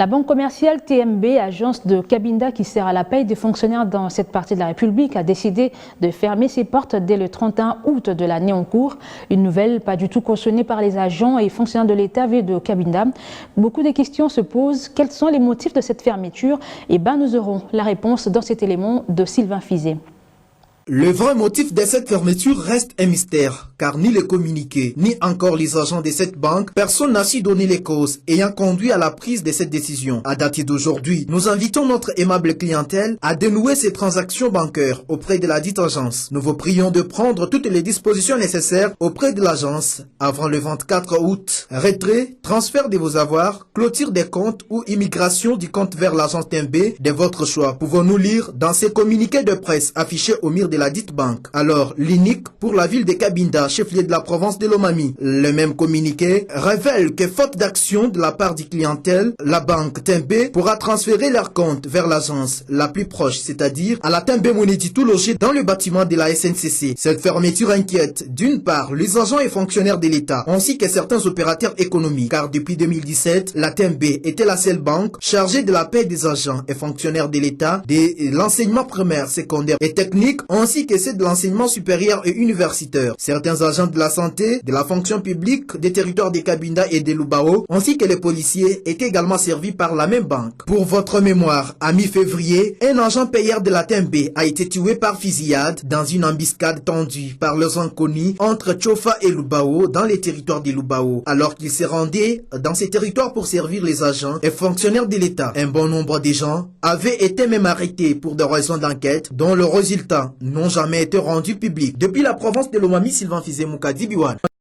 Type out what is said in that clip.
La banque commerciale TMB, agence de Cabinda qui sert à la paye des fonctionnaires dans cette partie de la République, a décidé de fermer ses portes dès le 31 août de l'année en cours. Une nouvelle pas du tout cautionnée par les agents et fonctionnaires de l'État de Cabinda. Beaucoup de questions se posent. Quels sont les motifs de cette fermeture? Nous aurons la réponse dans cet élément de Sylvain Fizet. Le vrai motif de cette fermeture reste un mystère, car ni les communiqués, ni encore les agents de cette banque, personne n'a su donner les causes ayant conduit à la prise de cette décision. À date d'aujourd'hui, nous invitons notre aimable clientèle à dénouer ses transactions bancaires auprès de la dite agence. Nous vous prions de prendre toutes les dispositions nécessaires auprès de l'agence avant le 24 août. Retrait, transfert de vos avoirs, clôture des comptes ou immigration du compte vers l'agence TMB de votre choix. Pouvons-nous lire dans ces communiqués de presse affichés au mur de la dite banque. Alors, l'unique pour la ville de Cabinda, chef-lieu de la province de Lomami. Le même communiqué révèle que faute d'action de la part du clientèle, la banque TMB pourra transférer leur compte vers l'agence la plus proche, c'est-à-dire à la TMB Moneditou logée dans le bâtiment de la SNCC. Cette fermeture inquiète d'une part les agents et fonctionnaires de l'État, ainsi que certains opérateurs économiques, car depuis 2017, la TMB était la seule banque chargée de la paie des agents et fonctionnaires de l'État, de l'enseignement primaire, secondaire et technique, ainsi que ceux de l'enseignement supérieur et universitaire. Certains agents de la santé, de la fonction publique, des territoires de Cabinda et de Lubao, ainsi que les policiers, étaient également servis par la même banque. Pour votre mémoire, à mi-février, un agent payeur de la TMB a été tué par fusillade dans une embuscade tendue par les inconnus entre Tchofa et Lubao dans les territoires de Lubao, alors qu'il se rendait dans ces territoires pour servir les agents et fonctionnaires de l'État. Un bon nombre de gens avaient été même arrêtés pour des raisons d'enquête dont le résultat n'ont jamais été rendus publics. Depuis la province de Lomami, Sylvain Fizet, Moukadi Biwan.